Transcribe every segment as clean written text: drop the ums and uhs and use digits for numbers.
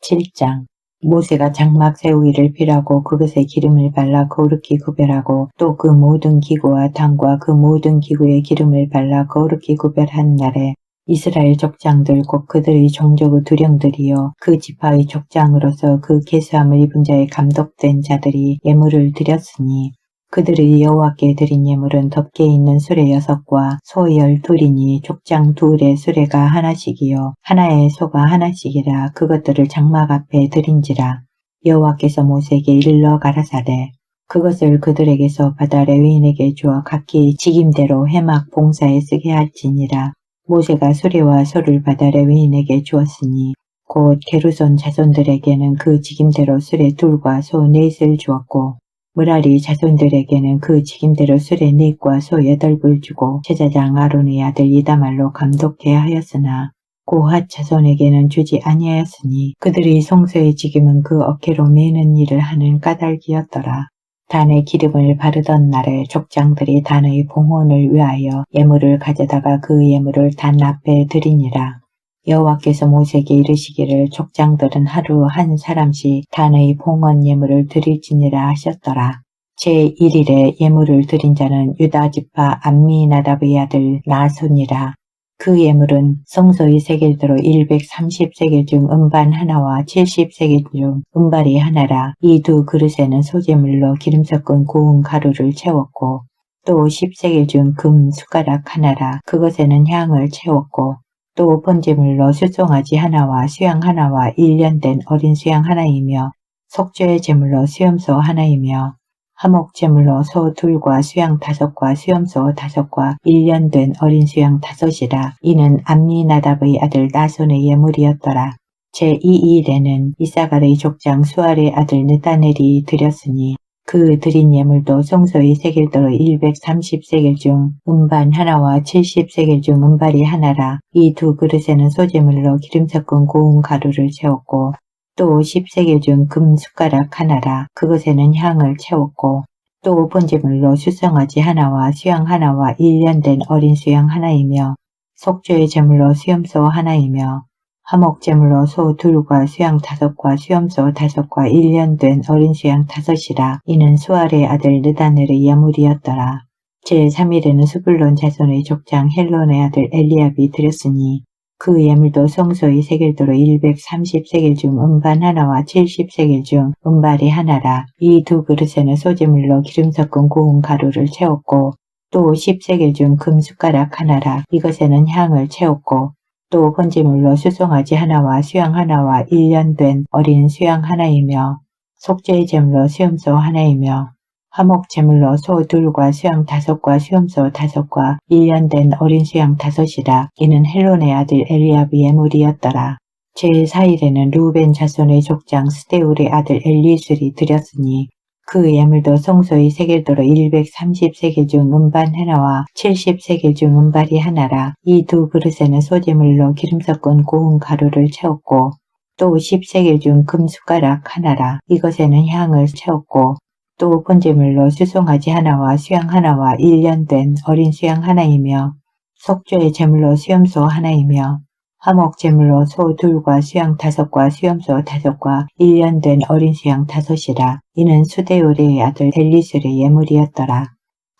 7장 모세가 장막 세우기를 빌하고 그것에 기름을 발라 거룩히 구별하고 또 그 모든 기구와 당과 그 모든 기구에 기름을 발라 거룩히 구별한 날에 이스라엘 족장들 곧 그들의 종족의 두령들이요 그 지파의 족장으로서 그 계수함을 입은 자의 감독된 자들이 예물을 드렸으니 그들의 여호와께 드린 예물은 덮개 있는 수레 6과 소 12이니 족장 둘의 수레가 하나씩이요 하나의 소가 하나씩이라 그것들을 장막 앞에 드린지라. 여호와께서 모세에게 일러 가라사대 그것을 그들에게서 받아 레위인에게 주어 각기 직임대로 회막 봉사에 쓰게 할지니라. 모세가 수레와 소를 받아 레위인에게 주었으니 곧 게르손 자손들에게는 그 직임대로 수레 2과 소 4을 주었고 므라리 자손들에게는 그 직임대로 수레 4과 소 8을 주고 제사장 아론의 아들 이다말로 감독해 하였으나 고핫 자손에게는 주지 아니하였으니 그들의 성소의 직임은 그 어깨로 매는 일을 하는 까닭이었더라. 단에 기름을 바르던 날에 족장들이 단의 봉헌을 위하여 예물을 가져다가 그 예물을 단 앞에 드리니라. 여호와께서 모세에게 이르시기를 족장들은 하루 한 사람씩 단의 봉헌 예물을 드릴지니라 하셨더라. 제1일에 예물을 드린 자는 유다 지파 암미나답의 아들 나손이라. 그 예물은 성소의 세겔대로 130세겔 중 음반 하나와 70세겔 중 음발이 하나라. 이 두 그릇에는 소재물로 기름 섞은 고운 가루를 채웠고 또 10세겔 중 금 숟가락 하나라. 그것에는 향을 채웠고 또 번제물로 수송아지 하나와 수양 하나와 1년 된 어린 수양 하나이며 속죄의 제물로 수염소 하나이며 화목제물로 소 2과 수양 5과 수염소 5과 1년 된 어린 수양 5이라. 이는 암미나답의 아들 나손의 예물이었더라. 제2일에는 이사갈의 족장 수알의 아들 느다넬이 드렸으니 그 드린 예물도 성소의 세겔대로 130세겔 중 음반 하나와 70세겔 중 음발이 하나라. 이 두 그릇에는 소재물로 기름 섞은 고운 가루를 채웠고 또 10세겔 중 금 숟가락 하나라. 그것에는 향을 채웠고 또 번제물로 수송아지 하나와 수양 하나와 1년 된 어린 수양 하나이며 속죄의 제물로 수염소 하나이며 화목제물로 소 2과 수양 5과 수염소 5과 1년 된 어린 수양 5이라. 이는 수알의 아들 느다넬의 예물이었더라. 제3일에는 스불론 자손의 족장 헬론의 아들 엘리압이 드렸으니 그 예물도 성소의 세겔대로 130세겔 중 음반 하나와 70세겔 중 음발이 하나라. 이 두 그릇에는 소재물로 기름 섞은 고운 가루를 채웠고 또 10세겔 중 금 숟가락 하나라. 이것에는 향을 채웠고 또 번제물로 수송아지 하나와 수양 하나와 1년 된 어린 수양 하나이며 속죄의 제물로 수염소 하나이며 화목제물로 소 2과 수양 5과 수염소 5과 1년 된 어린 수양 5이라. 이는 헬론의 아들 엘리압의 예물이었더라. 제4일에는 루벤 자손의 족장 스데울의 아들 엘리술이 드렸으니 그 예물도 성소의 세겔대로 130세겔 중 음반 하나와 70세겔 중 음발이 하나라. 이 두 그릇에는 소재물로 기름 섞은 고운 가루를 채웠고 또 10세겔 중 금 숟가락 하나라. 이것에는 향을 채웠고 또 번제물로 수송아지 하나와 수양 하나와 1년 된 어린 수양 하나이며 속죄의 제물로 수염소 하나이며 화목제물로 소 2과 수양 5과 수염소 5과 1년 된 어린 수양 5이라. 이는 수데울의 아들 엘리술의 예물이었더라.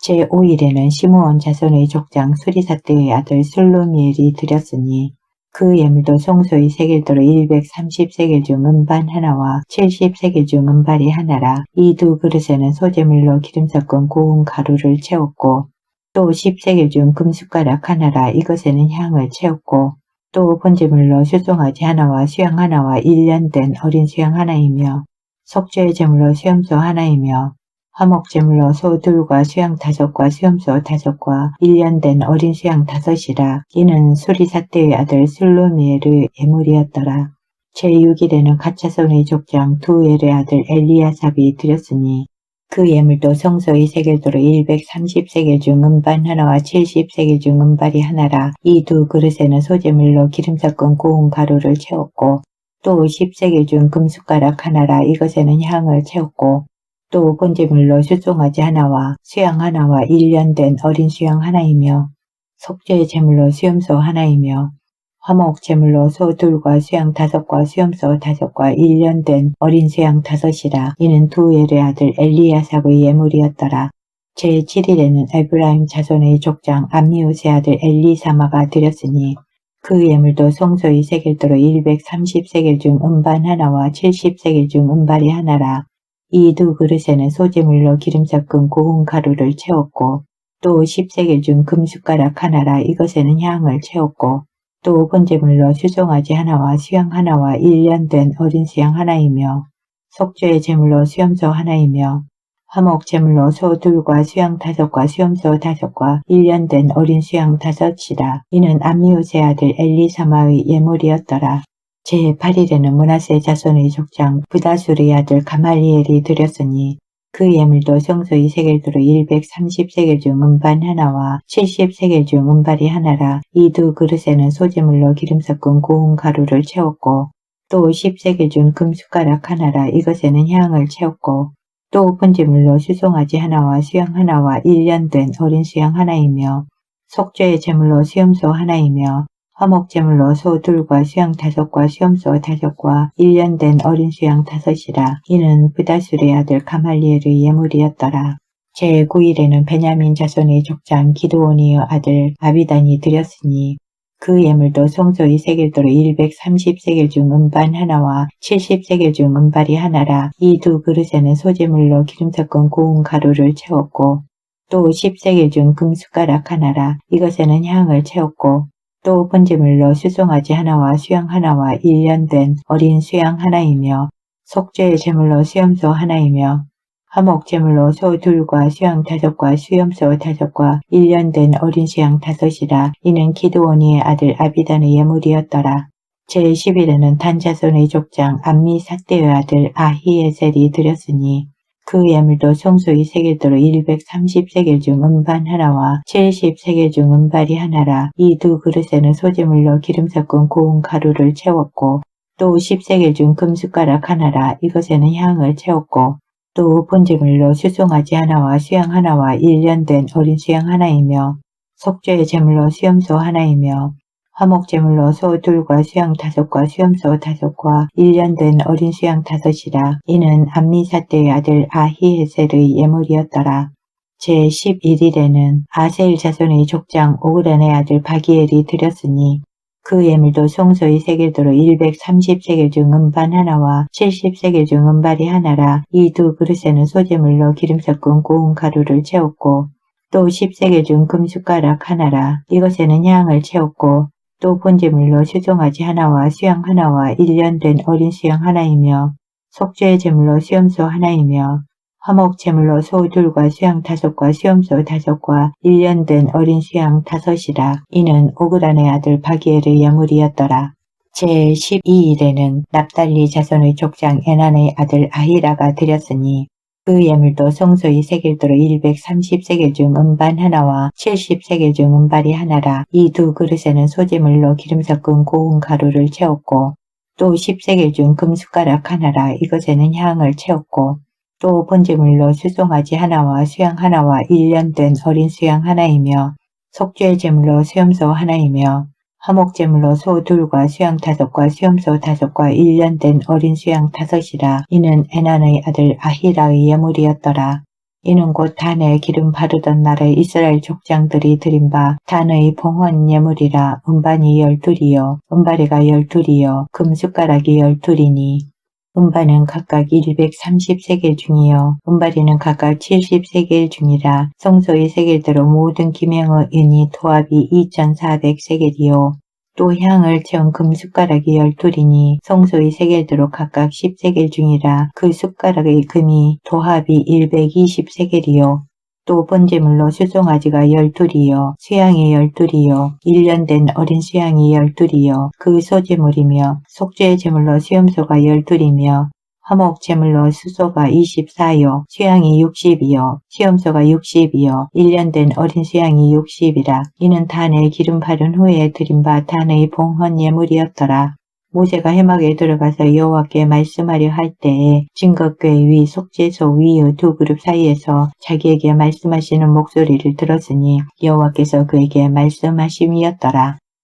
제5일에는 시므온 자손의 족장 수리사대의 아들 슬루미엘이 드렸으니 그 예물도 성소의 세겔대로 130세겔 중 음반 하나와 70세겔 중 음발이 하나라. 이 두 그릇에는 소재물로 기름 섞은 고운 가루를 채웠고 또 10세겔 중 금 숟가락 하나라. 이것에는 향을 채웠고 또 번제물로 수송아지 하나와 수양 하나와 1년 된 어린 수양 하나이며 속죄의 제물로 수염소 하나이며 화목제물로 소 2과 수양 5과 수염소 5과 1년 된 어린 수양 5이라. 이는 수리사대의 아들 슬루미엘의 예물이었더라. 제6일에는 갓자손의 족장 두엘의 아들 엘리야삽이 드렸으니 그 예물도 성소의 세겔대로 130세겔 중 음반 하나와 70세겔 중 음발이 하나라. 이 두 그릇에는 소재물로 기름 섞은 고운 가루를 채웠고 또 10세겔 중 금 숟가락 하나라. 이것에는 향을 채웠고 또 번제물로 수송아지 하나와 수양 하나와 1년 된 어린 수양 하나이며 속죄의 제물로 수염소 하나이며 화목 제물로 소 2과 수양 5과 수염소 5과 1년 된 어린 수양 5이라. 이는 두엘의 아들 엘리야삽의 예물이었더라. 제7일에는 에브라임 자손의 족장 암미우스의 아들 엘리사마가 드렸으니 그 예물도 송소의 세겔도로 130세겔 중 음반 하나와 70세겔 중 음발이 하나라. 이 두 그릇에는 소제물로 기름 섞은 고운 가루를 채웠고 또 10세겔 중 금숟가락 하나라. 이것에는 향을 채웠고 또 번제물로 수송아지 하나와 수양 하나와 1년 된 어린 수양 하나이며 속죄의 제물로 수염소 하나이며 화목 제물로 소 2과 수양 5과 수염소 5과 1년 된 어린 수양 5이라. 이는 암미우스의 아들 엘리사마의 예물이었더라. 제8일에는 므낫세 자손의 족장 부다술의 아들 가말리엘이 드렸으니 그 예물도 성소의 세겔도로 130세겔 중 음반 하나와 70세겔 중 음발이 하나라. 이 두 그릇에는 소제물로 기름 섞은 고운 가루를 채웠고 또 10세겔 중 금숟가락 하나라. 이것에는 향을 채웠고 또 번제물로 수송아지 하나와 수양 하나와 1년 된 어린 수양 하나이며 속죄의 제물로 수염소 하나이며 화목 제물로 소 2과 수양 5과 수염소 5과 1년 된 어린 수양 5이라. 이는 부다술의 아들 가말리엘의 예물이었더라. 제9일에는 베냐민 자손의 족장 기드온의 아들 아비단이 드렸으니 그 예물도 성소의 세겔도로 130세겔 중 음반 하나와 70세겔 중 음발이 하나라. 이 두 그릇에는 소제물로 기름 섞은 고운 가루를 채웠고 또 10세겔 중 금숟가락 하나라. 이것에는 향을 채웠고 또 번제물로 수송아지 하나와 수양 하나와 1년 된 어린 수양 하나이며 속죄의 제물로 수염소 하나이며 화목 제물로 소 2과 수양 5과 수염소 5과 1년 된 어린 수양 5이라. 이는 기드온의 아들 아비단의 예물이었더라. 제10일에는 단 자손의 족장 암미사대의 아들 아히에셀이 드렸으니 그 예물도 성소의 세겔도로 130세겔 중 음반 하나와 70세겔 중 음발이 하나라. 이 두 그릇에는 소제물로 기름 섞은 고운 가루를 채웠고 또 10세겔 중 금숟가락 하나라. 이것에는 향을 채웠고 또 번제물로 수송아지 하나와 수양 하나와 1년 된 어린 수양 하나이며 속죄의 제물로 수염소 하나이며 화목 제물로 소 2과 수양 5과 수염소 5과 1년 된 어린 수양 5이라. 이는 암미사대의 아들 아히에셀의 예물이었더라. 제11일에는 아셀 자손의 족장 오그란의 아들 바기엘이 드렸으니 그 예물도 송소의 세겔도로 130세겔 중 음반 하나와 70세겔 중 음발이 하나라. 이 두 그릇에는 소제물로 기름 섞은 고운 가루를 채웠고 또 10세겔 중 금숟가락 하나라. 이것에는 향을 채웠고 또 번제물로 수송아지 하나와 수양 하나와 1년 된 어린 수양 하나이며 속죄의 제물로 수염소 하나이며 화목 제물로 소 2과 수양 5과 수염소 5과 1년 된 어린 수양 5이라. 이는 오그란의 아들 바기엘의 예물이었더라. 제12일에는 납달리 자손의 족장 에난의 아들 아히라가 드렸으니 그 예물도 성소의 세겔도로 130세겔 중 음반 하나와 70세겔 중 음발이 하나라. 이 두 그릇에는 소제물로 기름 섞은 고운 가루를 채웠고 또 10세겔 중 금숟가락 하나라. 이것에는 향을 채웠고 또 번제물로 수송아지 하나와 수양 하나와 1년 된 어린 수양 하나이며 속죄의 제물로 수염소 하나이며 화목 제물로 소 2과 수양 5과 수염소 5과 1년 된 어린 수양 5이라. 이는 에난의 아들 아히라의 예물이었더라. 이는 곧 단에 기름 바르던 날에 이스라엘 족장들이 드린 바 단의 봉헌 예물이라. 음반이 12이요 음바리가 12이요 금숟가락이 12이니 음반은 각각 130세겔 중이요 음바리는 각각 70세겔 중이라. 성소의 세겔대로 모든 기명의 은이 토합이 2400세겔이요 또 향을 채운 금숟가락이 12이니 성소의 세겔대로 각각 10세겔 중이라. 그 숟가락의 금이 토합이 120세겔이요 또 번제물로 수송아지가 12이요 수양이 12이요 1년 된 어린 수양이 12이요 그 소제물이며 속죄의 제물로 수염소가 12이며 화목 제물로 수소가 24요 수양이 60이요 수염소가 60이요 1년 된 어린 수양이 60이라. 이는 단에 기름 바른 후에 드린 바 단의 봉헌 예물이었더라. 모세가 회막에 들어가서 여호와께 말씀하려 할 때에 증거궤 위 속죄소 위의 두 그룹 사이에서 자기에게 말씀하시는 목소리를 들었으니 여호와께서 그에게 말씀하심이었더라.